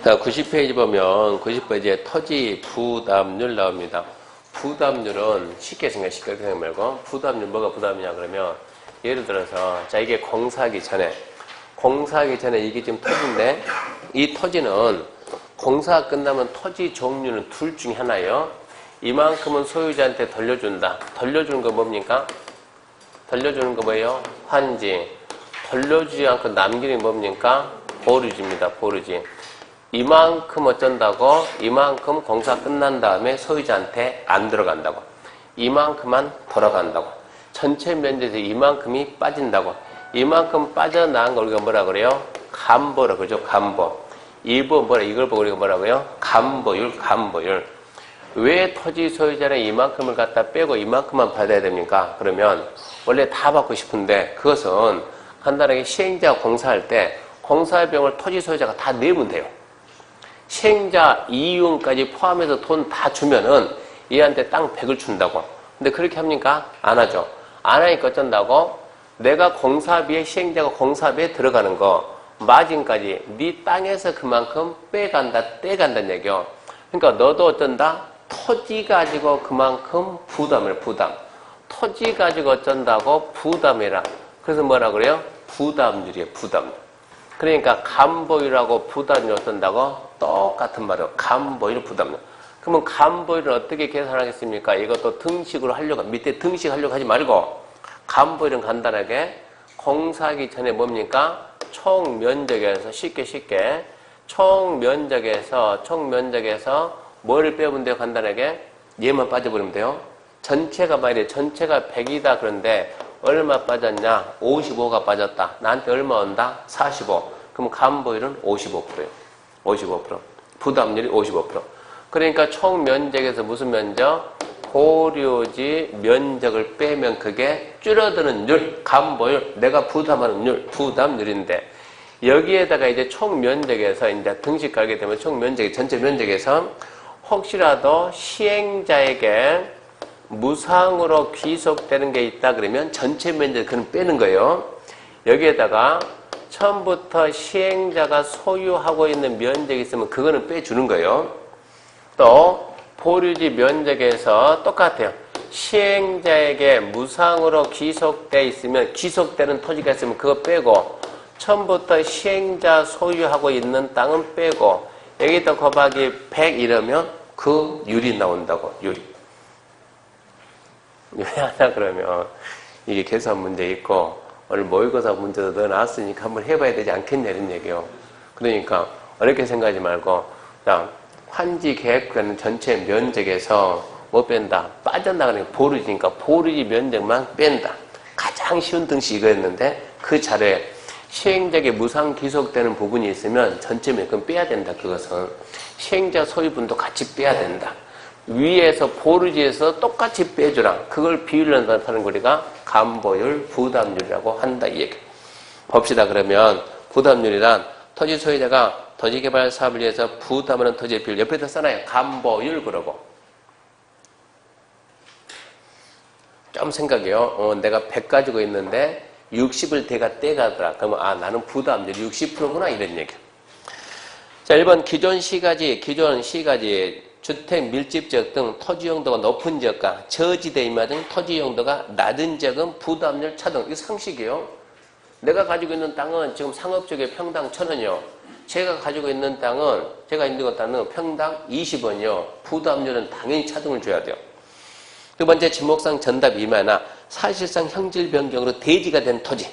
자, 90페이지 보면 90페이지에 토지 부담률 나옵니다. 부담률은 쉽게 생각 말고 부담률 뭐가 부담이냐 그러면 예를 들어서 자 이게 공사하기 전에 이게 지금 토지인데 이 토지는 공사가 끝나면 토지 종류는 둘 중에 하나예요. 이만큼은 소유자한테 돌려준다. 돌려주는 거 뭡니까? 돌려주는 거 뭐예요? 환지. 돌려주지 않고 남기는 게 뭡니까? 보류지입니다. 보류지. 이만큼 어쩐다고? 이만큼 공사 끝난 다음에 소유자한테 안 들어간다고. 이만큼만 돌아간다고. 전체 면적에서 이만큼이 빠진다고. 이만큼 빠져나간 걸 우리가 뭐라 그래요? 감보라 그러죠. 감보. 이거 이걸 보고 우리가 뭐라고요? 감보율. 왜 토지 소유자는 이만큼을 갖다 빼고 이만큼만 받아야 됩니까? 그러면 원래 다 받고 싶은데 그것은 간단하게 시행자가 공사할 때 공사비용을 토지 소유자가 다 내면 돼요. 시행자 이윤까지 포함해서 돈 다 주면은 얘한테 땅 100을 준다고. 근데 그렇게 합니까? 안 하죠. 안 하니까 어쩐다고? 내가 공사비에 시행자가 공사비에 들어가는 거 마진까지 네 땅에서 그만큼 떼간다는 얘기요. 그러니까 너도 어쩐다? 토지 가지고 그만큼 부담. 토지 가지고 어쩐다고? 부담해라. 그래서 뭐라 그래요? 부담률이에요. 부담률. 그러니까 감보율하고 부담률 어떤다고? 똑같은 말이에요. 감보율, 부담률. 그러면 감보율을 어떻게 계산하겠습니까? 이것도 등식으로 하려고, 밑에 등식 하려고 하지 말고 감보율은 간단하게 공사하기 전에 뭡니까? 총 면적에서 쉽게 총 면적에서 뭐를 빼면 돼요? 간단하게 얘만 빠져버리면 돼요. 전체가 말이에요. 전체가 100이다 그런데 얼마 빠졌냐? 55가 빠졌다. 나한테 얼마 온다? 45. 그럼 감보율은 55%예요. 55%. 부담률이 55%. 그러니까 총 면적에서 무슨 면적? 보류지 면적을 빼면 그게 줄어드는 율, 감보율, 내가 부담하는 율, 부담률인데 여기에다가 이제 총 면적에서 이제 등식 깔게 되면 총 면적이 전체 면적에서 혹시라도 시행자에게 무상으로 귀속되는 게 있다 그러면 전체 면적 그는 빼는 거예요. 여기에다가 처음부터 시행자가 소유하고 있는 면적이 있으면 그거는 빼주는 거예요. 또 보류지 면적에서 똑같아요. 시행자에게 무상으로 귀속돼 있으면 귀속되는 토지가 있으면 그거 빼고 처음부터 시행자 소유하고 있는 땅은 빼고 여기다 곱하기 100 이러면 그 율이 나온다고. 율이. 왜 하나 그러면 이게 계산 문제 있고 오늘 모의고사 문제도 더 나왔으니까 한번 해봐야 되지 않겠냐 이런 얘기요. 그러니까 어렵게 생각하지 말고 자 환지 계획하는 전체 면적에서 뭐 뺀다? 빠져나가는 게 보류지니까 보류지 면적만 뺀다. 가장 쉬운 등식 이거였는데 그 자료에 시행자에게 무상 귀속되는 부분이 있으면 전체 면적은 빼야 된다. 그것은 시행자 소유분도 같이 빼야 된다. 위에서 보류지에서 똑같이 빼주라. 그걸 비율로 나타내는 거리가 감보율, 부담률이라고 한다 이 얘기. 봅시다. 그러면 부담률이란 토지 소유자가 토지개발 사업을 위해서 부담하는 토지의 비율 옆에다 써놔요. 감보율 그러고. 좀 생각해요. 내가 100 가지고 있는데 60을 대가 떼가더라. 그러면 아 나는 부담률이 60%구나 이런 얘기. 자 1번 기존 시가지 주택 밀집지역 등 토지 용도가 높은 지역과 저지대 임야 등 토지 용도가 낮은 지역은 부담률 차등. 이거 상식이에요. 내가 가지고 있는 땅은 지금 상업지역에 평당 1,000원이요. 제가 가지고 있는 땅은 평당 20원이요. 부담률은 당연히 차등을 줘야 돼요. 두 번째 지목상 전답 임야나 사실상 형질 변경으로 대지가 된 토지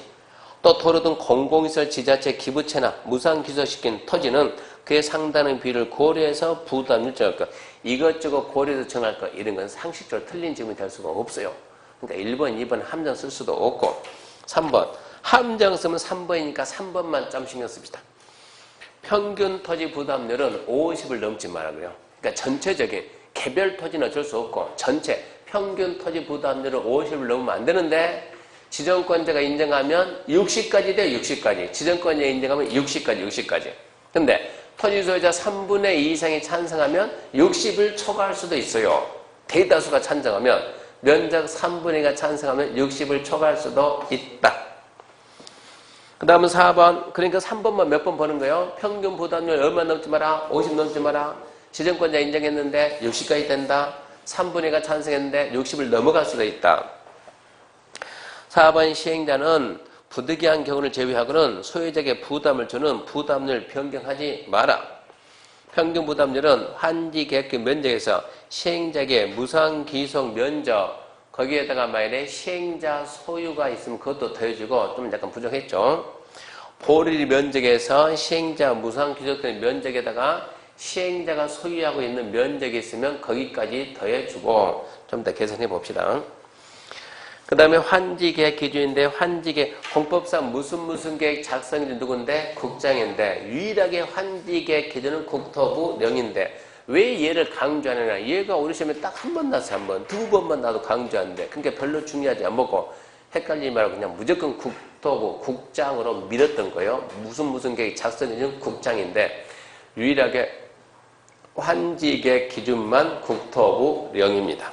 또 도로 등 공공시설 지자체 기부채나 무상 기소시킨 토지는 그에 상당한 비율을 고려해서 부담률 정할 것. 이것저것 고려해서 정할 것. 이런 건 상식적으로 틀린 질문이 될 수가 없어요. 그러니까 1번, 2번 함정 쓸 수도 없고 3번. 함정 쓰면 3번이니까 3번만 좀 신경 씁시다. 평균 토지 부담률은 50을 넘지 말라고요. 그러니까 전체적인 개별 토지는 어쩔 수 없고 전체 평균 토지 부담률은 50을 넘으면 안 되는데 지정권자가 인정하면 60까지 돼요. 60까지. 지정권자가 인정하면 60까지. 근데 토지 소유자 3분의 2 이상이 찬성하면 60을 초과할 수도 있어요. 대다수가 찬성하면 면적 3분의 2가 찬성하면 60을 초과할 수도 있다. 그 다음은 4번. 그러니까 3번만 몇 번 보는 거예요? 평균 부담률 얼마 넘지 마라? 50 넘지 마라? 지정권자 인정했는데 60까지 된다. 3분의 2가 찬성했는데 60을 넘어갈 수가 있다. 4번 시행자는 부득이한 경우를 제외하고는 소유자에게 부담을 주는 부담률 변경하지 마라. 평균 부담률은 환지 계획 면적에서 시행자에게 무상 기속 면적 거기에다가 만약에 시행자 소유가 있으면 그것도 더해주고 좀 약간 부족했죠. 보리 면적에서 시행자 무상 기속된 면적에다가 시행자가 소유하고 있는 면적이 있으면 거기까지 더해주고 좀 더 계산해 봅시다. 그 다음에 환지계획 기준인데 환지계획 공법상 무슨 계획 작성인지 누군데 국장인데 유일하게 환지계획 기준은 국토부령인데 왜 얘를 강조하느냐. 얘가 우리 시험에 딱 한 번 나서 한 번, 두 번만 나도 강조하는데 그러니까 별로 중요하지 않고 헷갈리지 말고 그냥 무조건 국토부 국장으로 밀었던 거예요. 무슨 계획 작성인지는 국장인데 유일하게 환지계획 기준만 국토부령입니다.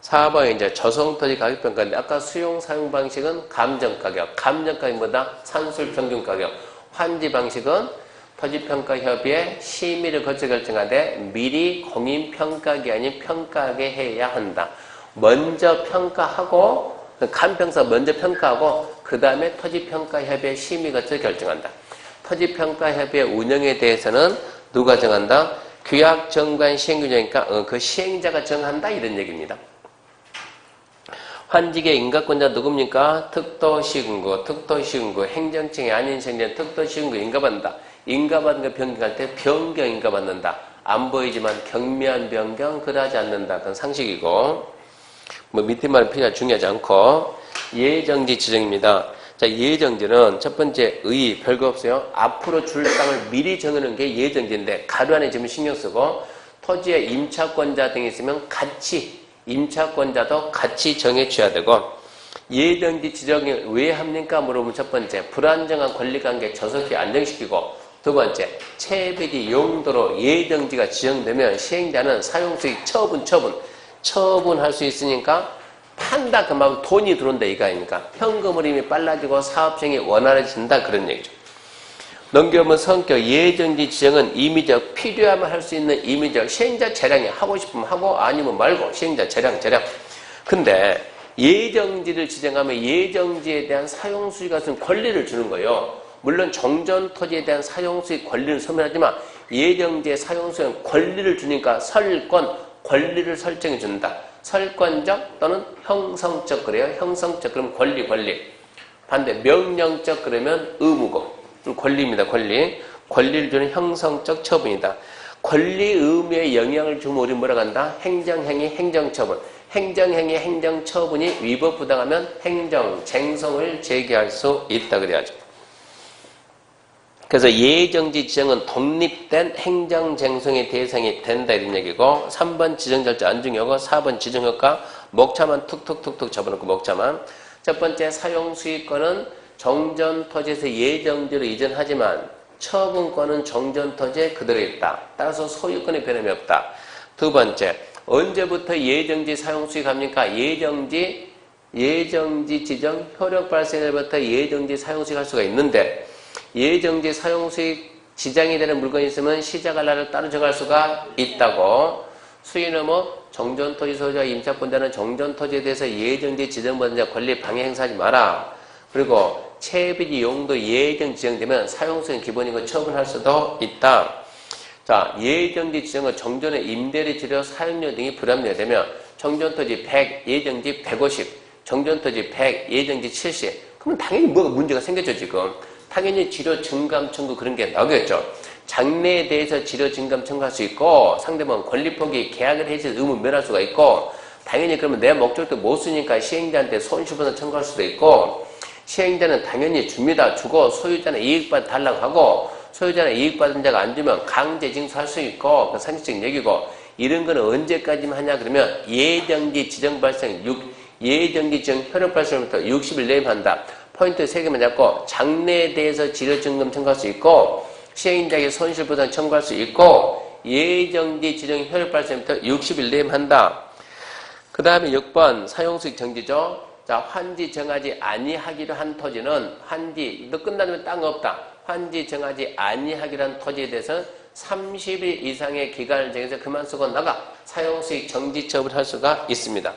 4번에 이제 저성토지 가격평가인데 아까 수용 사용 방식은 감정가격, 감정가격보다 산술평균가격, 환지 방식은 토지평가협의회 심의를 거쳐 결정하되 미리 공인평가기 아닌 평가하게 해야 한다. 먼저 평가하고 감평사 먼저 평가하고 그 다음에 토지평가협의회 심의 거쳐 결정한다. 토지평가협의회 운영에 대해서는 누가 정한다? 규약정관 시행규정이니까 그 시행자가 정한다 이런 얘기입니다. 환지계 인가권자 누굽니까? 특도시군구, 행정청이 아닌 시행자는 특도시군구 인가받는다. 인가받는 거 변경할 때 변경 인가받는다. 안 보이지만 경미한 변경 그러하지 않는다. 그건 상식이고 뭐 밑에 말은 필요하지 중요하지 않고 예정지 지정입니다. 자, 예정지는 첫 번째 의 별거 없어요. 앞으로 줄 땅을 미리 정하는 게 예정지인데 가로 안에 지금 신경 쓰고 토지에 임차권자 등이 있으면 같이 임차권자도 같이 정해줘야 되고 예정지 지정을 왜 합니까? 물어보면 첫 번째 불안정한 권리관계 저속히 안정시키고 두 번째 채비지 용도로 예정지가 지정되면 시행자는 사용수익 처분할 수 있으니까 판다 그만큼 돈이 들어온다 이거 아닙니까? 현금 흐름이 빨라지고 사업성이 원활해진다 그런 얘기죠. 넘겨보면 성격 예정지 지정은 임의적 필요하면 할 수 있는 임의적 시행자 재량이 하고 싶으면 하고 아니면 말고 시행자 재량 근데 예정지를 지정하면 예정지에 대한 사용수익 같은 권리를 주는 거예요. 물론 정전토지에 대한 사용수익 권리를 소멸하지만 예정지의 사용수익 권리를 주니까 설권 권리를 설정해 준다. 설권적 또는 형성적 그래요. 형성적 그러면 권리 반대 명령적 그러면 의무고 권리입니다. 권리를 주는 형성적 처분이다. 권리 의무에 영향을 주면 우리 뭐라고 한다? 행정행위 행정처분. 행정행위 행정처분이 위법부당하면 행정쟁송을 제기할 수 있다 그래야죠. 그래서 예정지 지정은 독립된 행정쟁송의 대상이 된다 이런 얘기고 3번 지정절차 안중요하고 4번 지정효과 목차만 툭툭툭툭 접어놓고 목차만 첫 번째 사용수익권은 정전토지에서 예정지로 이전하지만 처분권은 정전토지에 그대로 있다. 따라서 소유권의 변함이 없다. 두 번째 언제부터 예정지 사용수익 합니까? 예정지 지정 효력 발생일부터 예정지 사용수익 할 수가 있는데 예정지 사용수익 지장이 되는 물건이 있으면 시작할 날을 따로 정할 수가 있다고. 수인의무 정전토지 소유자 임차권자는 정전토지에 대해서 예정지 지정받은 자 권리 방해 행사하지 마라. 그리고 채비지 용도 예정 지정되면 사용수익 기본이고 처분할 수도 있다. 자, 예정지 지정은 정전의 임대료 치료 사용료 등이 불합리하되면 정전토지 100, 예정지 150, 정전토지 100, 예정지 70. 그러면 당연히 뭐가 문제가 생겼죠 지금. 당연히 지료 증감 청구 그런 게 나오겠죠. 장래에 대해서 지료 증감 청구할 수 있고 상대방 권리 포기 계약을 해지해서 의무 면할 수가 있고 당연히 그러면 내 목적도 못 쓰니까 시행자한테 손실보상 청구할 수도 있고 시행자는 당연히 줍니다. 주고 소유자는 이익받아 달라고 하고 소유자는 이익받은 자가 안 주면 강제 징수할 수 있고 그 상식적인 얘기고 이런 거는 언제까지만 하냐 그러면 예정지 지정 발생 예정지 지정 효력 발생부터 60일 내에 한다. 포인트 3개만 잡고 장래에 대해서 지료증금 청구할 수 있고 시행자에게 손실보상 청구할 수 있고 예정지 지정 효력 발생부터 60일 내에 한다. 그 다음에 6번 사용수익 정지죠. 자, 자, 환지 정하지 아니하기로 한 토지는 환지 너 끝나면 땅 없다. 환지 정하지 아니하기로 한 토지에 대해서 30일 이상의 기간을 정해서 그만 쓰고 나가 사용수익 정지 처분할 수가 있습니다.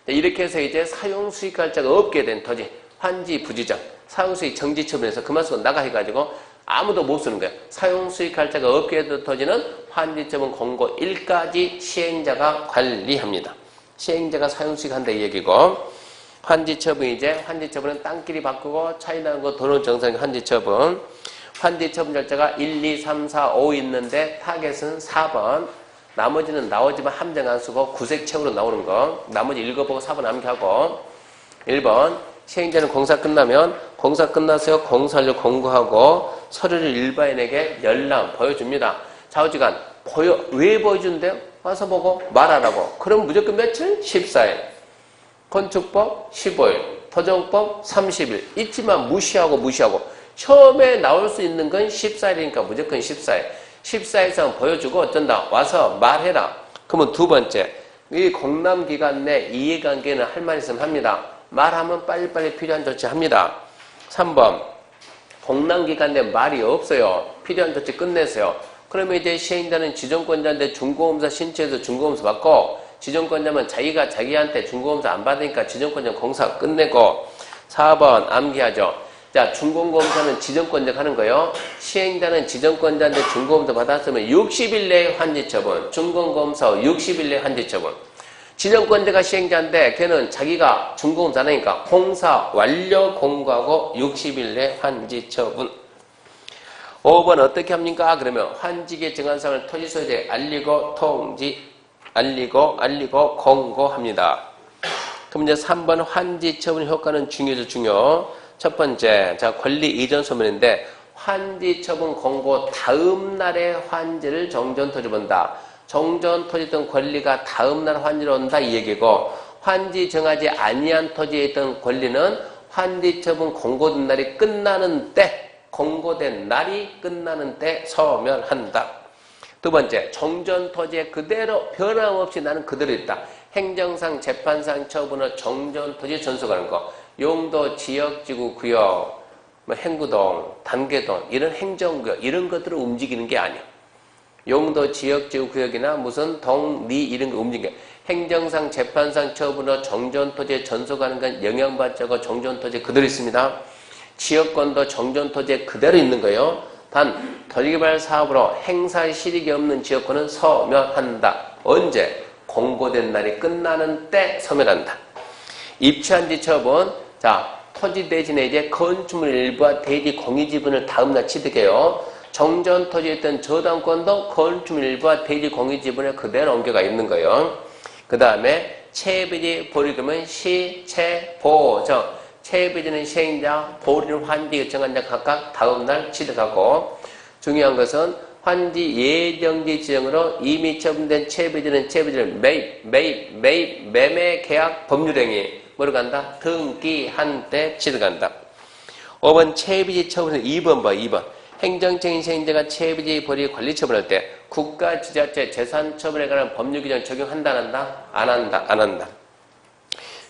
이렇게 해서 이제 사용수익할자가 없게 된 토지, 환지 부지정, 사용수익 정지 처분해서 그만 쓰고 나가 해가지고 아무도 못 쓰는 거예요. 사용수익할자가 없게 된 토지는 환지 처분 공고 1까지 시행자가 관리합니다. 시행자가 사용수익한다 이 얘기고, 환지처분 환지처분은 땅끼리 바꾸고 차이 나는 거 도는 정상의 환지처분. 환지처분 절차가 1, 2, 3, 4, 5 있는데 타겟은 4번. 나머지는 나오지만 함정 안 쓰고 구색책으로 나오는 거. 나머지 읽어보고 4번 암기하고. 1번. 시행자는 공사 끝나면 공사 끝나서 공사를 공고하고 서류를 일반인에게 열람 보여줍니다. 좌우지간 왜 보여준대요? 와서 보고 말하라고. 그럼 무조건 며칠? 14일. 건축법 15일, 토정법 30일. 있지만 무시하고 처음에 나올 수 있는 건 14일이니까 무조건 14일. 14일 이상 보여주고 어쩐다. 와서 말해라. 그러면 두 번째, 이 공람기간 내 이해관계는 할 말 있으면 합니다. 말하면 빨리빨리 필요한 조치 합니다. 3번, 공람기간 내 말이 없어요. 필요한 조치 끝내세요. 그러면 이제 시행자는 지정권자인데 중고검사 신청해서 중고검사 받고, 지정권자면 자기가 자기한테 중고검사 안 받으니까 지정권자 공사 끝내고. 4번 암기하죠. 자, 중고검사는 지정권자가 하는 거예요. 시행자는 지정권자인데 중고검사 받았으면 60일 내에 환지처분. 중고검사 60일 내에 환지처분. 지정권자가 시행자인데 걔는 자기가 중고검사 안 하니까 공사 완료 공고하고 60일 내에 환지처분. 5번 어떻게 합니까? 그러면 환지기에 정한 사항을 토지소유자에 알리고 공고합니다. 그럼 이제 3번 환지처분 효과는 중요. 첫 번째, 자, 권리 이전 소멸인데 환지처분 공고 다음 날에 환지를 정전토지 본다. 정전토지 있던 권리가 다음 날 환지로 온다 이 얘기고, 환지 정하지 아니한 토지에 있던 권리는 환지처분 공고된 날이 끝나는 때, 공고된 날이 끝나는 때 소멸한다. 두 번째, 정전토지에 그대로 변함없이 나는 그대로 있다. 행정상, 재판상 처분을 정전토지에 전속하는 거. 용도, 지역지구, 구역, 행구동, 단계동, 이런 행정구역, 이런 것들을 움직이는 게 아니야. 용도, 지역지구, 구역이나 무슨 동, 리 이런 거 움직이는 게. 행정상, 재판상 처분을 정전토지에 전속하는 건 영향받지 않고 정전토지에 그대로 있습니다. 지역권도 정전토지에 그대로 있는 거예요. 단, 토지개발 사업으로 행사 실익이 없는 지역권은 소멸한다. 언제? 공고된 날이 끝나는 때 소멸한다. 입주한지 처분. 자, 토지 대신에 이제 건축물 일부와 대지 공유 지분을 다음날 취득해요. 정전 토지에 있던 저당권도 건축물 일부와 대지 공유 지분에 그대로 옮겨가 있는 거예요. 그 다음에 체비지 보리금은 시, 보정. 체비지는 시행자, 보리는 환지 정한 자 각각 다음날 취득하고, 중요한 것은 환지 예정지 지정으로 이미 처분된 체비지는 체비지를 매입, 매매 계약 법률행위 뭐로 간다? 등기한 때 취득한다. 5번 체비지 처분은 2번 봐. 2번 행정적인 시행자가 체비지 보리 관리 처분할 때 국가 지자체 재산 처분에 관한 법률 규정 적용한다 안 한다? 안 한다.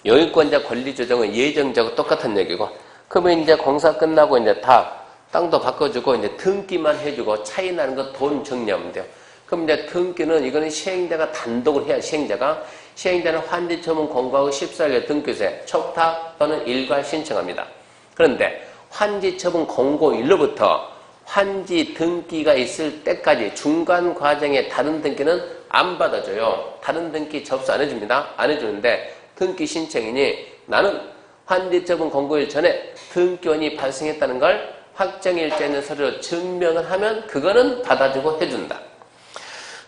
영유권자 권리 조정은 예정자하고 똑같은 얘기고, 그러면 이제 공사 끝나고 이제 다 땅도 바꿔주고 이제 등기만 해주고 차이 나는 거 돈 정리하면 돼요. 그럼 이제 등기는 이거는 시행자가 단독으로 해야 시행자는 환지 처분 공고하고 14일 등기세, 촉탁 또는 일괄 신청합니다. 그런데 환지 처분 공고일로부터 환지 등기가 있을 때까지 중간 과정에 다른 등기는 안 받아줘요. 다른 등기 접수 안 해줍니다. 안 해주는데 등기 신청이니 나는 환지 처분 공고일 전에 등기원이 발생했다는 걸 확정일자 있는 서류로 증명을 하면 그거는 받아주고 해준다.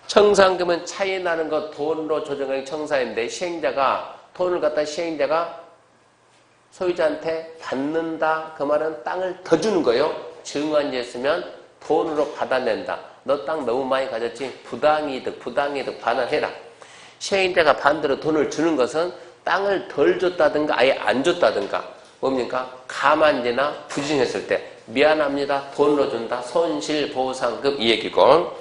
청산금은 차이 나는 거 돈으로 조정하는 청산인데 시행자가 돈을 갖다 시행자가 소유자한테 받는다. 그 말은 땅을 더 주는 거예요. 증언이 있으면 돈으로 받아낸다. 너 땅 너무 많이 가졌지? 부당이득 반환해라. 시행자가 반대로 돈을 주는 것은 땅을 덜 줬다든가 아예 안 줬다든가 뭡니까? 가만지나 부진했을 때 미안합니다. 돈으로 준다. 손실보상금 이 얘기고,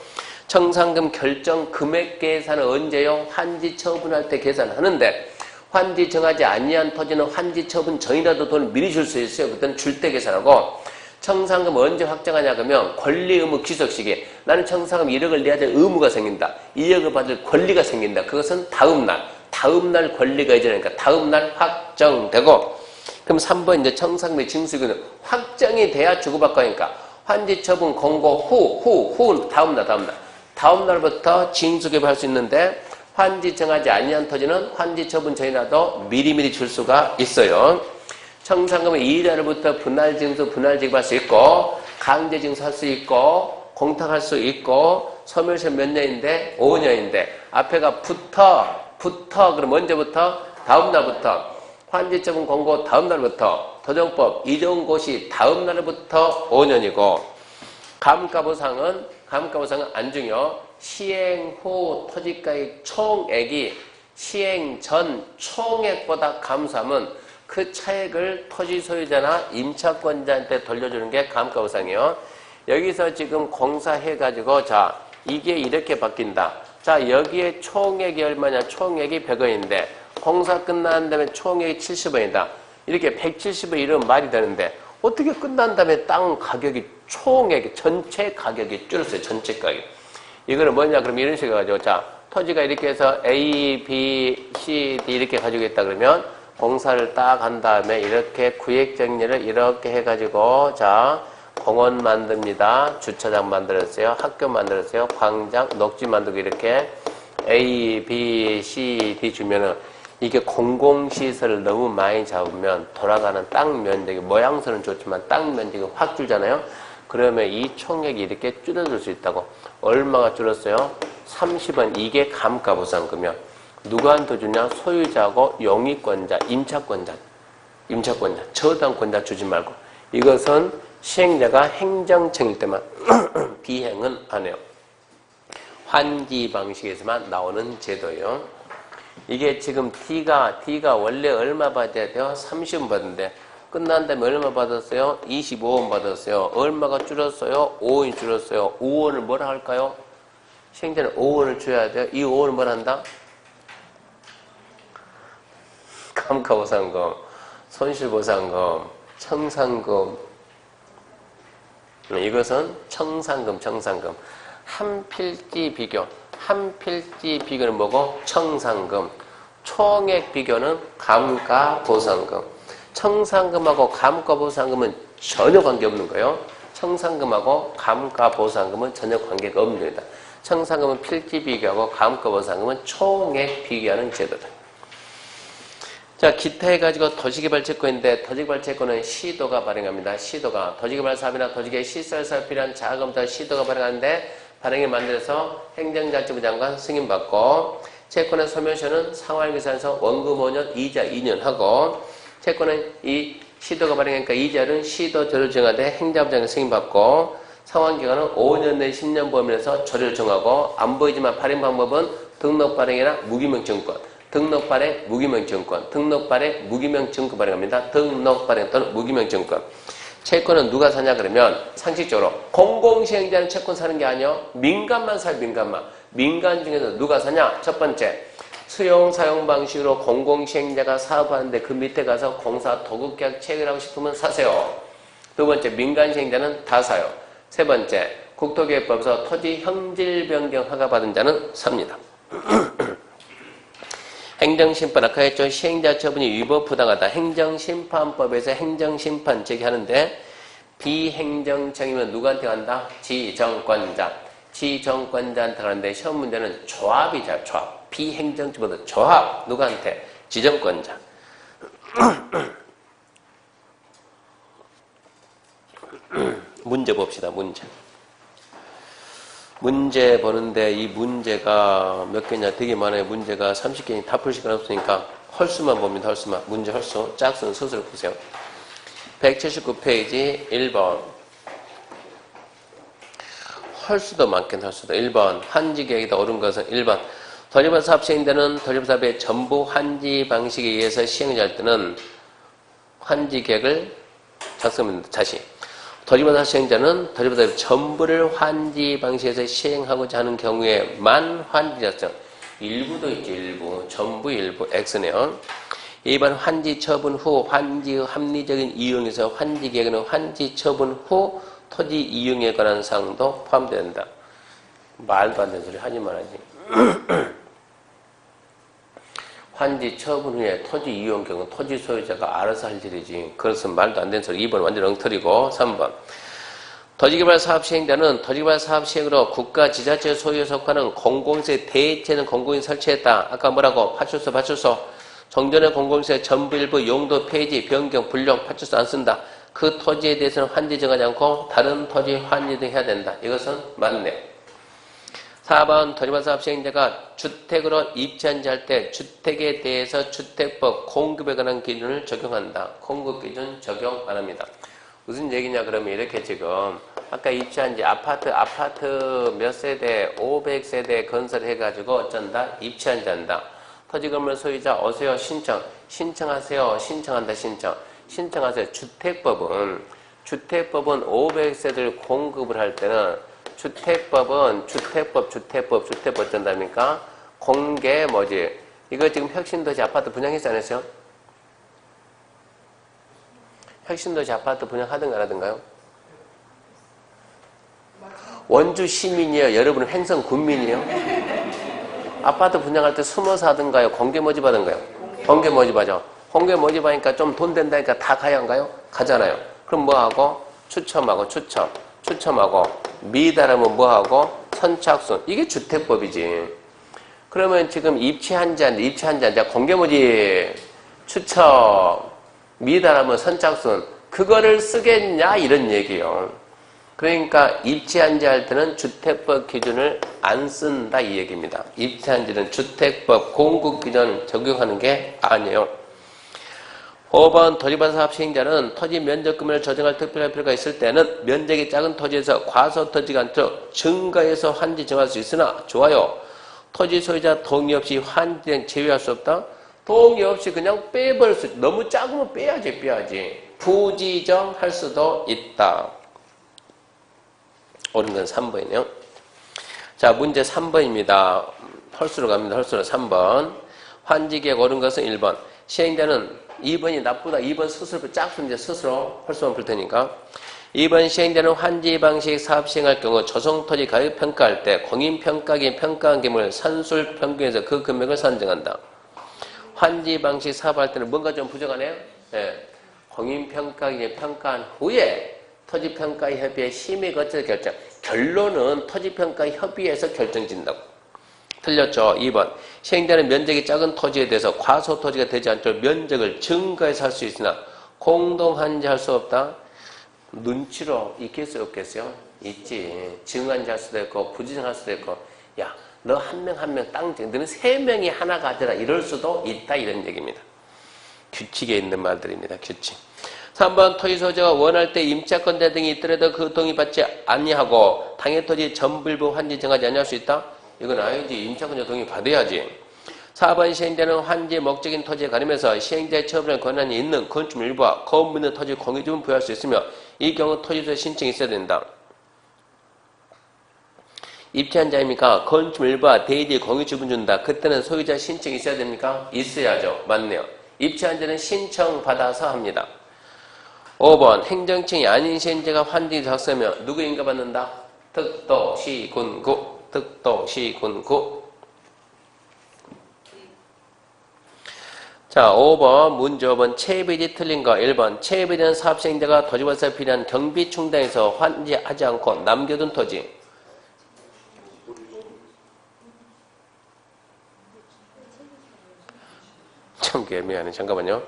청산금 결정 금액 계산은 언제요? 환지 처분할 때 계산하는데 환지 정하지 아니한 토지는 환지 처분 전이라도 돈을 미리 줄 수 있어요. 그때는 줄 때 계산하고 청산금 언제 확정하냐 그러면 권리 의무 귀속 시기. 나는 청산금 1억을 내야 될 의무가 생긴다. 2억을 받을 권리가 생긴다. 그것은 다음날 권리가 이전하니까 다음날 확정되고. 그럼 3번 이제 청산금의 징수기는 확정이 돼야 주고받고 하니까 환지 처분 공고 후 다음날부터 징수기입할 수 있는데 환지 정하지 아니한 토지는 환지 처분 전이라도 미리미리 줄 수가 있어요. 청산금은 이자로부터 분할징수, 분할지급할 수 있고 강제징수할 수 있고 공탁할 수 있고 소멸시효 몇 년인데? 5년인데 앞에가 부터 그럼 언제부터? 다음날부터 환지처분 공고 다음날부터 도정법 이전고시 다음날부터 5년이고 감가보상은 안 중요. 시행 후 토지가액 총액이 시행 전 총액보다 감소하면 그 차액을 토지 소유자나 임차권자한테 돌려주는 게 감가보상이에요. 여기서 지금 공사해가지고 자 이게 이렇게 바뀐다. 자 여기에 총액이 얼마냐? 총액이 100원인데 공사 끝난 다음에 총액이 70원이다. 이렇게 170원 이러면 말이 되는데 어떻게 끝난 다음에 땅 가격이 총액이 전체 가격이 줄었어요. 전체 가격. 이거는 뭐냐? 그럼 이런 식으로 가지고 자 토지가 이렇게 해서 A, B, C, D 이렇게 가지고 있다 그러면 공사를 딱 한 다음에 이렇게 구획 정리를 이렇게 해가지고 자 공원 만듭니다. 주차장 만들었어요. 학교 만들었어요. 광장, 녹지 만들고 이렇게 A, B, C, D 주면은 이게 공공시설을 너무 많이 잡으면 돌아가는 땅 면적이 모양새는 좋지만 땅 면적이 확 줄잖아요. 그러면 이 총액이 이렇게 줄어들 수 있다고. 얼마가 줄었어요? 30원. 이게 감가보상금이요. 누구한테 주냐? 소유자하고 용의권자, 임차권자, 저당권자 주지 말고. 이것은 시행자가 행정청일 때만 비행은 안 해요. 환지 방식에서만 나오는 제도예요. 이게 지금 D가 원래 얼마 받아야 돼요? 30원 받는데 끝난 다음에 얼마 받았어요? 25원 받았어요. 얼마가 줄었어요? 5원이 줄었어요. 5원을 뭐라 할까요? 시행자는 5원을 줘야 돼요. 이 5원을 뭐라 한다? 감가보상금, 손실보상금, 청산금. 이것은 청산금. 한필지 비교는 뭐고? 청산금. 총액 비교는 감가보상금. 청산금하고 감가보상금은 전혀 관계없는 거예요. 청산금하고 감가보상금은 전혀 관계가 없는 겁니다. 청산금은 필지 비교하고 감가보상금은 총액 비교하는 제도다. 자, 기타 해가지고 도시개발채권인데 도시개발채권은 시도가 발행합니다. 시도가 도시개발사업이나 도시개발 시설 사업에 필요한 자금부터 시도가 발행하는데 발행에 만들어서 행정자치부 장관 승인받고 채권의 소멸시효는 상환계산서 원금 5년, 이자 2년 하고 채권은 이 시도가 발행하니까 이자는 시도 조례를 정하되 행정부 장관 승인받고 상환기간은 5년 내 10년 범위에서 조례를 정하고 안 보이지만 발행 방법은 등록 발행이나 무기명 증권, 등록 발행, 무기명 증권, 등록 발행, 무기명 증권 발행합니다. 등록 발행 또는 무기명 증권. 채권은 누가 사냐 그러면 상식적으로 공공시행자는 채권 사는 게 아니요. 민간만 사요. 민간 중에서 누가 사냐? 첫 번째 수용 사용 방식으로 공공시행자가 사업하는데 그 밑에 가서 공사 도급계약 체결하고 싶으면 사세요. 두 번째 민간 시행자는 다 사요. 세 번째 국토계획법에서 토지 형질 변경 허가 받은 자는 삽니다. 행정심판 아까 했죠. 시행자 처분이 위법 부당하다. 행정심판법에서 행정심판 제기하는데 비행정청이면 누구한테 간다? 지정권자한테 가는데 시험 문제는 조합이자 조합. 비행정청보다 조합. 누구한테? 지정권자. 문제 봅시다. 문제 보는데 이 문제가 몇 개냐 되게 많아요. 문제가 30개니 다 풀 시간 없으니까 헐수만 봅니다. 문제 헐수. 짝수는 스스로 보세요. 179페이지 1번. 헐수도 많긴 헐수도. 1번. 환지계획이다. 옳은 것은 1번. 도시개발사업 시행되는 도시개발사업의 전부 환지 방식에 의해서 시행할 때는 환지계획을 작성합니다. 다시. 도시개발사업 시행자는 도시개발사업 전부를 환지 방식에서 시행하고자 하는 경우에만 환지 작성. 일부도 있지, 일부. 전부 일부. X네요. 2번 환지 처분 후 환지의 합리적인 이용에서 환지 계획은 환지 처분 후 토지 이용에 관한 사항도 포함된다. 말도 안 되는 소리 하지 말아야지. 환지 처분 후에 토지 이용 경우 토지 소유자가 알아서 할 일이지. 그것은 말도 안 되는 소리. 2번 완전 엉터리고. 3번. 토지개발 사업 시행자는 토지개발 사업 시행으로 국가 지자체 소유에 속하는 공공시설 대체는 공공이 설치했다. 아까 뭐라고? 파출소. 정전의 공공시설 전부 일부 용도 폐지, 변경, 불용, 파출소 안 쓴다. 그 토지에 대해서는 환지 정하지 않고 다른 토지 환지 등 해야 된다. 이것은 맞네. 4번 토지개발 사업 시행자가 주택으로 입주한지 할 때 주택에 대해서 주택법 공급에 관한 기준을 적용한다. 공급 기준 적용 안 합니다. 무슨 얘기냐 그러면 이렇게 지금 아까 입주한지 아파트 몇 세대 500세대 건설해가지고 어쩐다? 입주한지 한다. 토지건물 소유자 오세요 신청하세요. 신청하세요. 주택법은 500세대를 공급을 할 때는 주택법 어쩐답니까? 공개 뭐지? 이거 지금 혁신도시 아파트 분양했지 않았어요? 혁신도시 아파트 분양하든가 안 하든가요? 원주 시민이에요? 여러분은 횡성 군민이에요? 아파트 분양할 때 숨어서 하든가요? 공개 모집하든가요? 공개 모집하죠. 공개 모집하니까 좀 돈 된다니까 다 가야 한가요? 가잖아요. 그럼 뭐하고? 추첨하고 미달하면 뭐하고? 선착순. 이게 주택법이지. 그러면 지금 입주한지 공개 모집 추첨 미달하면 선착순 그거를 쓰겠냐 이런 얘기예요. 그러니까 입주한지 할 때는 주택법 기준을 안 쓴다 이 얘기입니다. 입주한지는 주택법 공급 기준 적용하는 게 아니에요. 5번 토지개발 사업 시행자는 토지 면적 금액을 조정할 특별한 필요가 있을 때는 면적이 작은 토지에서 과소 토지가 않도록 증가해서 환지 정할 수 있으나 좋아요. 토지 소유자 동의 없이 환지 등 제외할 수 없다. 동의 없이 그냥 빼버릴 수 있다. 너무 작으면 빼야지. 부지정할 수도 있다. 옳은 건 3번이네요. 자, 문제 3번입니다. 헐수로 갑니다. 헐수로 3번. 환지계획 옳은 것은 1번. 시행자는 2번이 나쁘다. 2번 스스로 짝수는 이제 스스로 헐수만 풀 테니까. 2번 시행자는 환지 방식 사업 시행할 경우 조성토지 가격 평가할 때 공인평가기 평가한 금액을 산술 평균해서 그 금액을 산정한다. 환지 방식 사업할 때는 뭔가 좀 부족하네요. 네. 공인평가기 평가한 후에 토지평가협의회 심의 거쳐서 결정. 결론은 토지평가협의회에서 결정진다고. 틀렸죠. 2번. 시행자는 면적이 작은 토지에 대해서 과소토지가 되지 않도록 면적을 증가해서 할 수 있으나 공동환지할 수 없다. 눈치로 있겠어요? 없겠어요? 있지. 증환지할 수도 있고 부지정할 수도 있고 야, 너 한 명 땅 너는 3명이 하나 가져라 이럴 수도 있다 이런 얘기입니다. 규칙에 있는 말들입니다. 규칙. 3번 토지 소유자가 원할 때 임차권자 등이 있더라도 그 동의받지 아니하고 당해 토지 전부 일부 환지 정하지 아니할 수 있다? 이건 아니지. 임차권자 동의 받아야지. 4번 시행자는 환지 목적인 토지에 가리면서 시행자의 처분할 권한이 있는 건축물 일부와 거부 있는 토지 공유주분 부여할 수 있으며 이 경우 토지소유 신청이 있어야 된다. 입주한 자입니까? 건축물 일부와 대지 공유주분 준다. 그때는 소유자 신청이 있어야 됩니까? 있어야죠. 맞네요. 입주한 자는 신청받아서 합니다. 5번 행정층이 아닌 시행자가 환지 작성하면 누구 인가받는다? 특도시군구. 자, 5번 문제 5번 체비지 틀린 거 1번 체비지는 사업 시행자가 토지발사에 필요한 경비 충당에서 환지하지 않고 남겨둔 토지. 참 애매하네. 잠깐만요.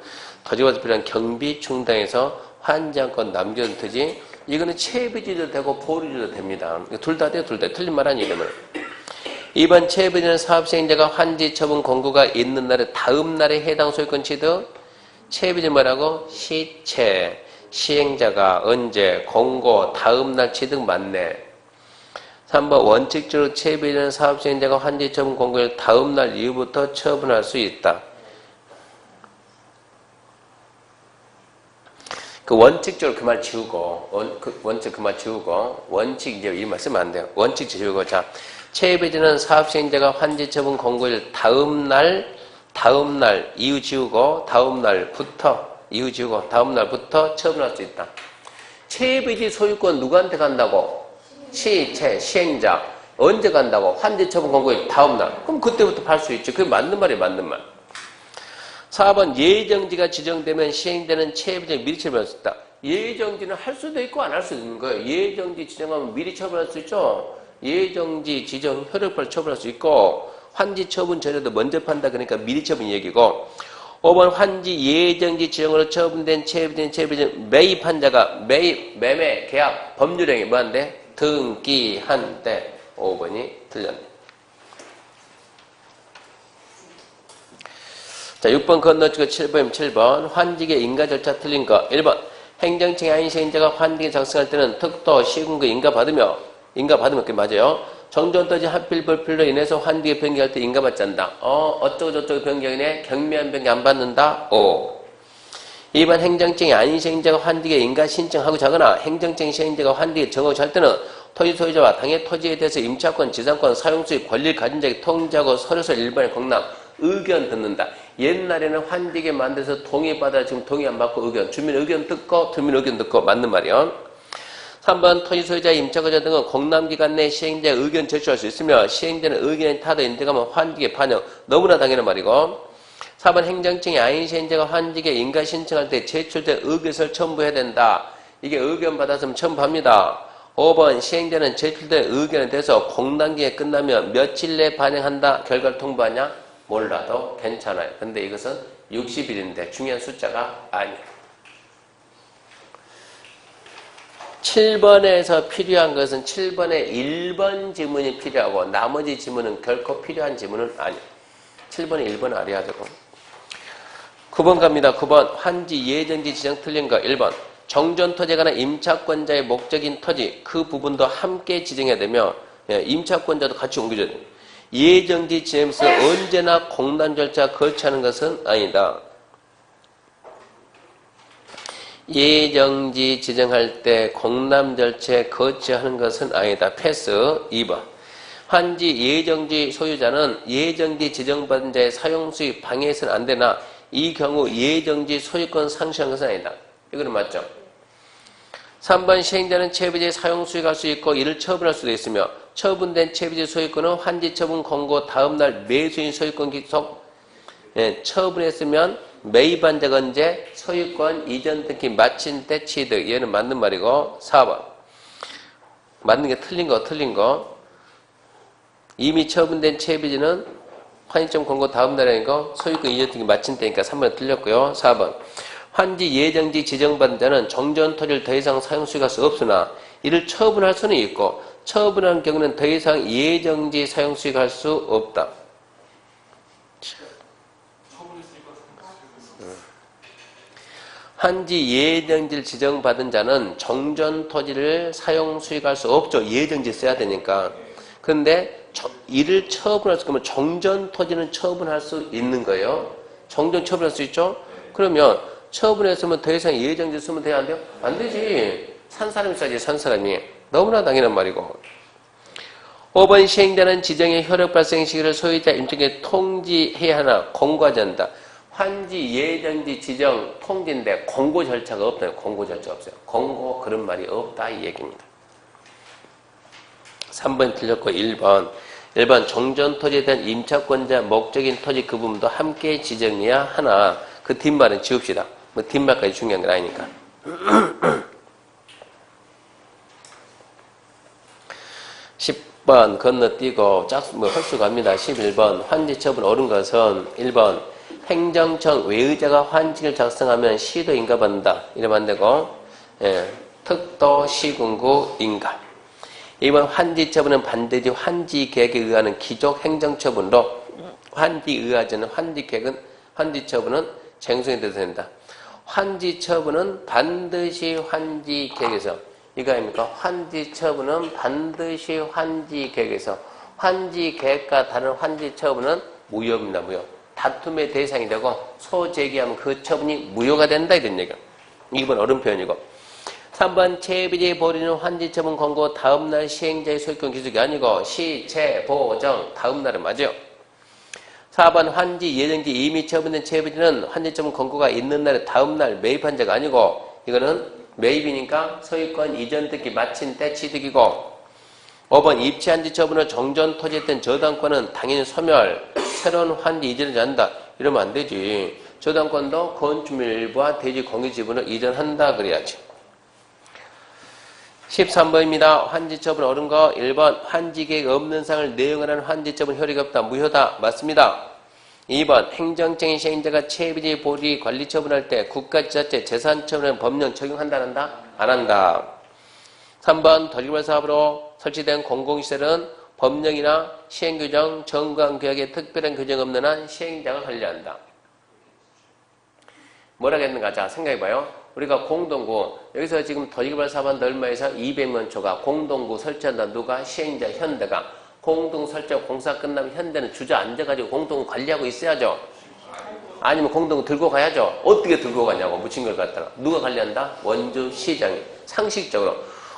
토지발사에 필요한 경비 충당에서 환지 않고 남겨둔 토지. 이거는 체비지도 되고 보류지도 됩니다. 둘 다 돼요. 둘 다. 틀린 말 아니에요. 2번 체비지는 사업 시행자가 환지 처분 공고가 있는 날에 다음 날에 해당 소유권 취득. 체비지 뭐라고? 시체. 시행자가 언제 공고 다음 날 취득 맞네. 3번 원칙적으로 체비지는 사업 시행자가 환지 처분 공고를 다음 날 이후부터 처분할 수 있다. 그 원칙적으로 그 말 지우고, 원칙 그 말 지우고, 원칙 이제 이 말 쓰면 안 돼요. 원칙 지우고, 자. 체외배제는 사업시행자가 환지 처분 공고일 다음날, 이후 지우고, 이후 지우고, 다음날부터 처분할 수 있다. 체외배제 소유권 누구한테 간다고? 시행자. 언제 간다고? 환지 처분 공고일 다음날. 그럼 그때부터 팔 수 있지. 그게 맞는 말이에요, 맞는 말. 4번 예정지가 지정되면 시행되는 체외배제 미리 처분할 수 있다. 예정지는 할 수도 있고 안 할 수도 있는 거예요. 예정지 지정하면 미리 처분할 수 있죠. 예정지 지정 효력발 처분할 수 있고 환지 처분 전에도 먼저 판다 그러니까 미리 처분 얘기고 5번 환지 예정지 지정으로 처분된 체외배제 매입한 자가 매매 계약 법률행위 뭐한대? 등기한 때 5번이 틀렸네. 자, 6번 건너뛰고 7번 환지계 인가 절차 틀린 거 1번 행정청의 아닌 시행자가 환지계 작성할 때는 특도 시군구 인가받으면 그게 맞아요. 정전토지 한필 불필로 인해서 환지계 변경할 때 인가받지 않는다. 어쩌고 저쩌고 변경이네. 경미한 변경 안 받는다. 5. 2번 행정청의 아닌 시행자가 환지계 인가 신청하고 자거나 행정청 시행자가 환지계 정하고 할 때는 토지 소유자와 당해 토지에 대해서 임차권, 지상권, 사용수익, 권리를 가진 자에게 통지하고 서류서 일반의 공람, 의견 듣는다. 옛날에는 환지계 만들어서 동의받아 지금 동의 안 받고 의견, 주민 의견 듣고 맞는 말이요. 3번 토지 소유자, 임차권자 등은 공람기간 내 시행자의 의견 제출할 수 있으며 시행자는 의견의 타도 인정하면 환지계 반영. 너무나 당연한 말이고 4번 행정청의 아닌 시행자가 환지계 인가 신청할 때 제출된 의견서를 첨부해야 된다. 이게 의견 받았으면 첨부합니다. 5번 시행자는 제출된 의견에 대해서 공람기에 끝나면 며칠 내에 반영한다. 결과를 통보하냐? 몰라도 괜찮아요. 근데 이것은 60일인데 중요한 숫자가 아니에요. 7번에서 필요한 것은 7번에 1번 지문이 필요하고 나머지 지문은 결코 필요한 지문은 아니에요. 7번에 1번 알아야 되고 9번 갑니다. 9번 환지 예정지 지정 틀린 거 1번 정전토지에 관한 임차권자의 목적인 토지 그 부분도 함께 지정해야 되며 임차권자도 같이 옮겨줘야 돼요. 예정지 지정에서 언제나 공단 절차 거치하는 것은 아니다. 예정지 지정할 때 공람 절차에 거치하는 것은 아니다. 패스. 2번. 환지 예정지 소유자는 예정지 지정받은 자의 사용수익 방해해서는 안 되나 이 경우 예정지 소유권 상실한 것은 아니다. 이거는 맞죠? 3번 시행자는 체외배제 사용수익 할 수 있고 이를 처분할 수도 있으며 처분된 체외배제 소유권은 환지 처분 공고 다음날 매수인 소유권 기속 처분했으면 매입한 자가 언제 소유권 이전 등기 마친 때 취득. 얘는 맞는 말이고 4번 맞는 게 틀린 거 이미 처분된 체외배제는 환지점 공고 다음날에 거 소유권 이전 등기 마친 때니까 3번 틀렸고요. 4번 환지 예정지 지정받은 자는 정전 토지를 더 이상 사용수익할 수 없으나 이를 처분할 수는 있고 처분한 경우는 더 이상 예정지 사용수익할 수 없다. 환지 예정지를 지정받은 자는 정전 토지를 사용수익할 수 없죠. 예정지 써야 되니까. 그런데 이를 처분할 수 있으면 정전 토지는 처분할 수 있는 거예요. 정전 처분할 수 있죠. 그러면 처분했으면 더 이상 예정지 쓰면 돼야 안 돼요? 안 되지. 산 사람이 써야지, 산 사람이. 너무나 당연한 말이고. 5번 시행자는 지정의 효력 발생 시기를 소유자 임청에 통지해야 하나 공고하지 않는다. 환지 예정지 지정 통지인데 공고 절차가 없어요. 공고 절차 없어요. 공고 그런 말이 없다 이 얘기입니다. 3번 틀렸고 1번 정전 토지에 대한 임차권자 목적인 토지 그 부분도 함께 지정해야 하나 그 뒷말은 지웁시다. 뭐 뒷말까지 중요한 건 아니니까. 10번 건너뛰고 홀수 갑니다. 11번 환지처분 옳은 것은 1번 행정청 외의자가 환지를 작성하면 시도 인가받는다. 이러면 안 되고 특도 시군구 인가. 2번 환지처분은 반드시 환지계획에 의하는 기존 행정처분으로 환지처분은 쟁송이 돼서 된다. 환지처분은 반드시 환지계획에서 이거 아닙니까? 환지처분은 반드시 환지계획에서 환지계획과 다른 환지처분은 무효입니다. 무효. 다툼의 대상이 되고 소제기하면 그 처분이 무효가 된다 이런 얘기야. 2번 어른 표현이고. 3번 채비지 보리는 환지처분 권고 다음날 시행자의 소유권 기속이 아니고 시채 보정 다음날은 맞아요. 4번 환지 예정지 이미 처분된 채비지는 환지처분 권고가 있는 날에 다음날 매입한 자가 아니고 이거는 매입이니까 소유권 이전 등기 마친 때 취득이고. 5번 입치 환지 처분으로 정전 토지했던 저당권은 당연히 소멸 새로운 환지 이전을 한다 이러면 안 되지. 저당권도 건축물 일부와 대지 공유 지분을 이전한다 그래야지. 13번입니다. 환지처분 옳은 거 1번 환지계획 없는 상을 내용하는 환지처분 효력이 없다. 무효다. 맞습니다. 2번 행정적인 시행자가 채비지 보리 관리 처분할 때 국가지자체 재산처분은 법령 적용한다. 안 한다. 3번 토지개발 사업으로 설치된 공공시설은 법령이나 시행규정, 정관규약에 특별한 규정 없는 한 시행자가 관리한다. 뭐라겠는가? 자, 생각해봐요. 우리가 공동구, 여기서 지금 토지개발 사업한다 얼마에서 200만 초가 공동구 설치한다. 누가? 시행자 현대가. 공동 설치하고 공사 끝나면 현대는 주저앉아가지고 공동구 관리하고 있어야죠. 아니면 공동구 들고 가야죠. 어떻게 들고 가냐고 묻힌 걸 갖다가. 누가 관리한다? 원주 시장이. 상식적으로.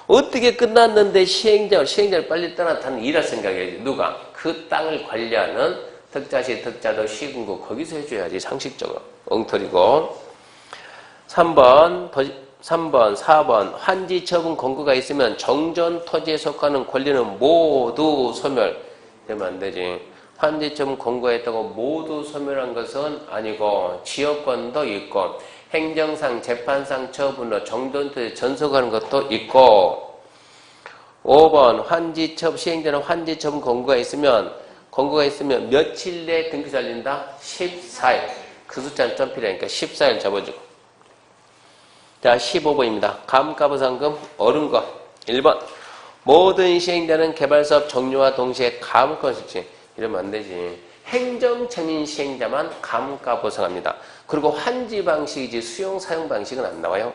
어떻게 끝났는데 시행자를 빨리 떠나타는 일할 생각이야지. 누가? 그 땅을 관리하는 득자시, 득자도, 시군구 거기서 해줘야지. 상식적으로. 엉터리고. 3번, 4번 환지 처분 권고가 있으면 정전 토지에 속하는 권리는 모두 소멸. 되면 안 되지. 환지 처분 권고가 있다고 모두 소멸한 것은 아니고 지역권도 있고 행정상, 재판상 처분으로 정전 토지에 전속하는 것도 있고. 5번 환지 처분 시행자는 환지 처분 권고가 있으면 며칠 내에 등기 살린다? 14일. 그 숫자는 좀 필요하니까 14일 접어주고. 자, 15번입니다. 감가부상금 옳은 거. 1번. 모든 시행자는 개발사업 종료와 동시에 감가권 실시. 이러면 안 되지. 행정承認 시행자만 감가보상합니다. 그리고 환지 방식이지 수용 사용 방식은 안 나와요.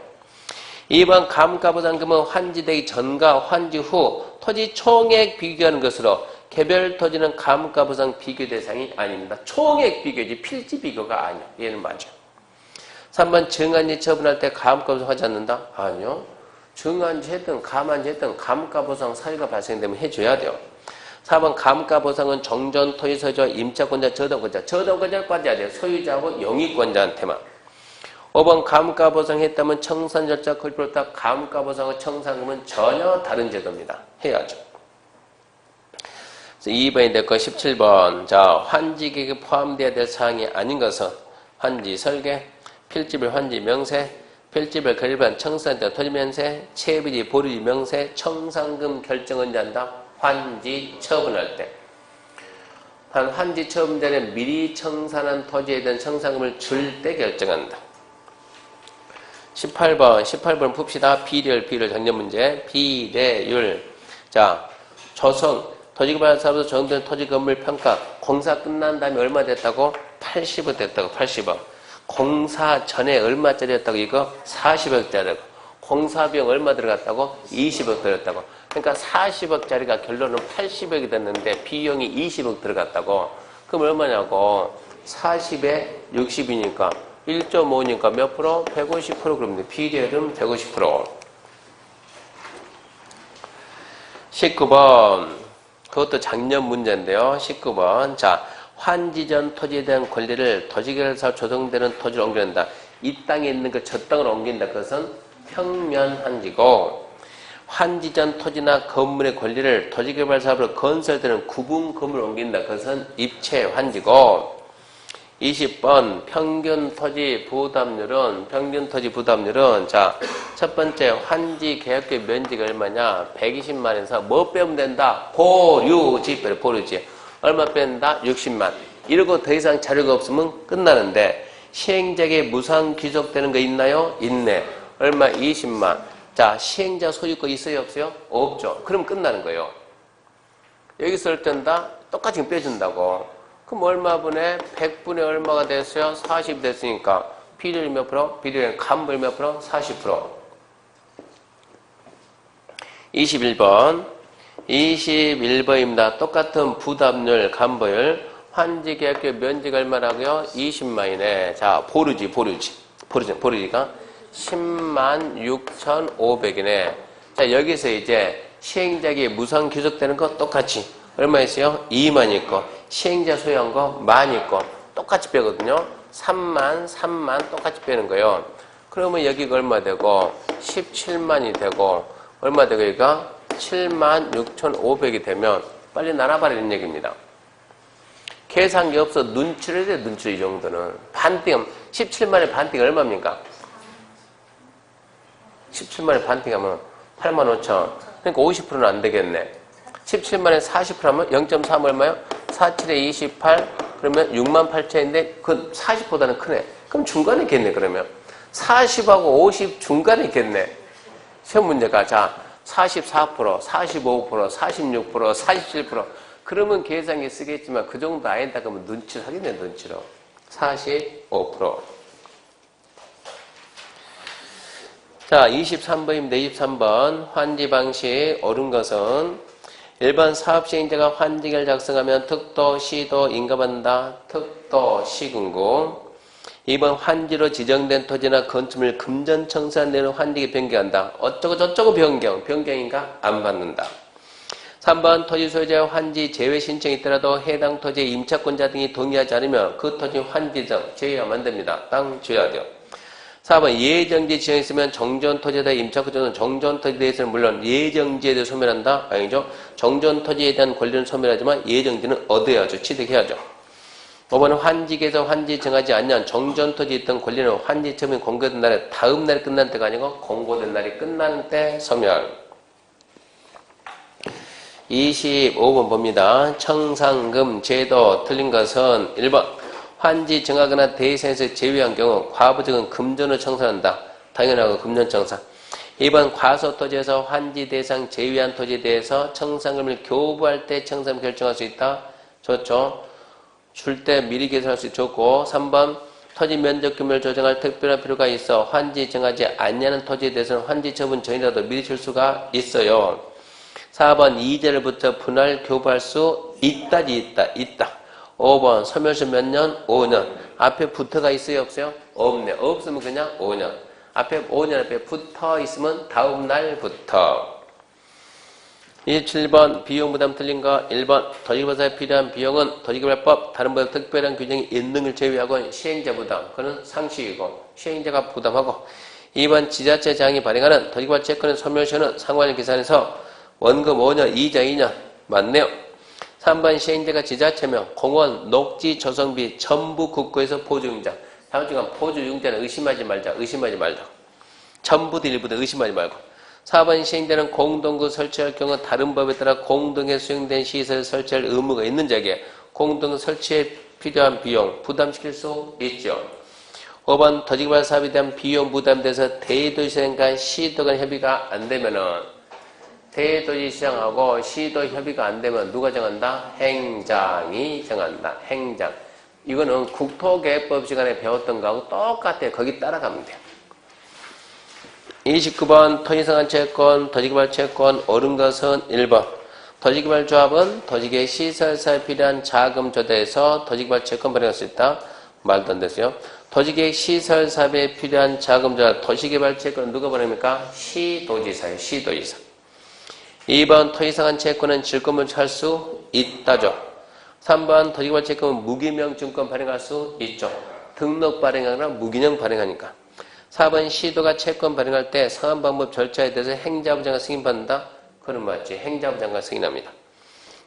2번 감가보상금은 환지되기 전과 환지 후 토지 총액 비교하는 것으로 개별 토지는 감가보상 비교 대상이 아닙니다. 총액 비교지 필지 비교가 아니야. 얘는 맞아. 3번 증한지 처분할 때 감가보상 하지 않는다? 아니요. 증한지 했든 감한지 했든 감가보상 사유가 발생되면 해줘야 돼요. 4번 감가보상은 정전 토지소유자, 임차권자, 저당권자를 빠져야 돼요. 소유자하고 영위권자한테만. 5번 감가보상 했다면 청산 절차 걸프로다 감가보상과 청산금은 전혀 다른 제도입니다. 해야죠. 2번이 됐고 17번. 자, 환지계획에 포함되어야 될 사항이 아닌 것은 환지 설계, 필지별 환지 명세, 필지별 결반 청산자 토지 면세, 채비지 보류지 명세, 청산금 결정은 한다. 환지 처분할 때. 환지 처분 전에 미리 청산한 토지에 대한 청산금을 줄 때 결정한다. 18번 풉시다. 비례율 작년 문제. 비례율. 자, 조성, 토지개발 사업에서 정된 토지 건물 평가. 공사 끝난 다음에 얼마 됐다고? 80억 됐다고, 80억. 공사 전에 얼마짜리였다고? 이거 40억짜리고. 공사비용 얼마 들어갔다고? 20억 들었다고. 그러니까 40억짜리가 결론은 80억이 됐는데 비용이 20억 들어갔다고. 그럼 얼마냐고? 40에 60이니까 1.5니까 몇 프로? 150% 그럽니다. 비례율은 150%. 19번. 그것도 작년 문제인데요. 19번. 자, 환지전 토지에 대한 권리를 토지개발사업 조성되는 토지로 옮겨낸다. 이 땅에 있는 거 저 땅으로 옮긴다. 그것은 평면환지고, 환지전 토지나 건물의 권리를 토지개발사업으로 건설되는 구분 건물로 옮긴다. 그것은 입체환지고. 20번 평균 토지 부담률은 자, 첫 번째 환지 계약계 면적이 얼마냐? 120만에서 뭐 빼면 된다? 보류지. 얼마 뺀다? 60만. 이러고 더 이상 자료가 없으면 끝나는데 시행자에게 무상 귀속되는 거 있나요? 있네. 얼마? 20만. 자, 시행자 소유권 있어요? 없어요? 없죠. 그럼 끝나는 거예요. 여기서 할 땐 다 똑같이 빼준다고. 그럼 얼마분의 100분의 얼마가 됐어요? 40 됐으니까 비례율 몇 프로? 비례율 감불 몇 프로? 40%. 21번입니다. 똑같은 부담률 감불. 환지계약계 면적 얼마라고요? 20만이네. 자, 보류지가 106,500이네. 자, 여기서 이제 시행자에게 무상 귀속되는 거 똑같이 얼마 있어요? 2만 있고 시행자 소유한 거 1만 있고 똑같이 빼거든요. 3만 똑같이 빼는 거예요. 그러면 여기가 얼마 되고 17만이 되고 얼마 되고 여기가 76,500이 되면 빨리 나눠버리는 얘기입니다. 계산기 없어 눈치를 해야 돼. 눈치 이 정도는. 반띵 17만의 반띵 얼마입니까? 17만의 반띵하면 85,000. 그러니까 50%는 안 되겠네. 17만에 40% 하면 0.3 얼마요? 47에 28 그러면 68,000인데 그 40보다는 크네. 그럼 중간에 있겠네. 그러면 40하고 50 중간에 있겠네. 시험 문제가 자 44%, 45%, 46%, 47% 그러면 계산기 쓰겠지만 그 정도 아니다 그러면 눈치를 하겠네. 눈치로 45%. 자 23번입니다. 23번 환지 방식 옳은 것은 1번 사업시행자가 환지계를 작성하면 특도, 시도 인가받는다. 특도, 시군구. 2번 환지로 지정된 토지나 건축물 금전청산 내는 환지계 변경한다. 어쩌고 저쩌고 변경인가? 안 받는다. 3번 토지 소유자의 환지 제외 신청이 있더라도 해당 토지의 임차권자 등이 동의하지 않으면 그 토지 환지정 제외하면 안 됩니다. 땅 줘야 돼요. 4번 예정지 지정이 있으면 정전토지에 대한 임차권자는 정전토지에 대해서는 물론 예정지에 대해 소멸한다. 아니죠. 정전토지에 대한 권리는 소멸하지만 예정지는 얻어야죠. 취득해야죠. 5번 환지계에서 환지 정하지 않으면 정전토지에 있던 권리는 환지처분이 공고된 날에 다음 날에 끝난 때가 아니고 공고된 날이 끝나는 때 소멸. 25번 봅니다. 청산금 제도 틀린 것은 1번 환지 정하거나 대상에서 제외한 경우 과부적은 금전을 청산한다. 당연하고 금전청산. 2번 과소토지에서 환지 대상 제외한 토지에 대해서 청산금을 교부할 때 청산금 결정할 수 있다. 좋죠. 줄 때 미리 계산할 수 좋고 3번 토지 면적 규모를 조정할 특별한 필요가 있어 환지 정하지 않냐는 토지에 대해서는 환지 처분 전이라도 미리 줄 수가 있어요. 4번 이자를 붙여 분할 교부할 수 있다지 있다. 5번 소멸시 몇 년? 5년. 앞에 붙어가 있어요? 없어요? 없네. 없으면 그냥 5년. 앞에 5년 앞에 붙어 있으면 다음 날부터. 27번 비용 부담 틀린 거 1번 토지개발사에 필요한 비용은 토지개발법 다른 법에 특별한 규정이 있는 걸 제외하고 시행자 부담. 그건 상식이고 시행자가 부담하고 2번 지자체장이 발행하는 토지개발 채권의 소멸시효는 상환을 계산해서 원금 5년, 이자 2년. 맞네요. 3번 시행자가 지자체명, 공원, 녹지, 조성비 전부 국고에서 포주융자. 다음 중간 포주융자는 의심하지 말자. 전부도 일부도 의심하지 말고. 4번 시행자는 공동구 설치할 경우 다른 법에 따라 공동에 수용된 시설을 설치할 의무가 있는 자에게 공동 설치에 필요한 비용 부담시킬 수 있죠. 5번 토지개발 사업에 대한 비용 부담돼서 대도시장과 시도 간 협의가 안 되면은 대도시장하고 시도 협의가 안 되면 누가 정한다? 행장이 정한다. 행장. 이거는 국토계획법 시간에 배웠던 거하고 똑같아요. 거기 따라가면 돼요. 29번 토지상한 채권, 토지개발 채권 옳은 것은 1번 토지개발 조합은 토지계획 시설사에 필요한 자금 조달해서 토지개발 채권 발행할 수 있다. 말도 안 됐어요. 토지계획 시설 사업에 필요한 자금 조달, 도시개발 채권은 누가 발행합니까? 시도지사예요. 시도지사. 2번 토지상한 채권은 질권물 할 수 있다죠. 3번 토지개발 채권은 무기명 증권 발행할 수 있죠. 등록 발행하거나 무기명 발행하니까. 4번 시도가 채권 발행할 때 상한 방법 절차에 대해서 행자부장과 승인받는다. 그건 맞지. 행자부장과 승인합니다.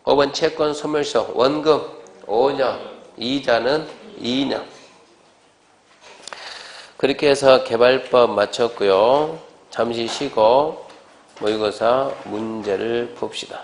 5번 채권 소멸시효 원금 5년, 이자는 2년. 그렇게 해서 개발법 마쳤고요. 잠시 쉬고 모의고사 문제를 봅시다.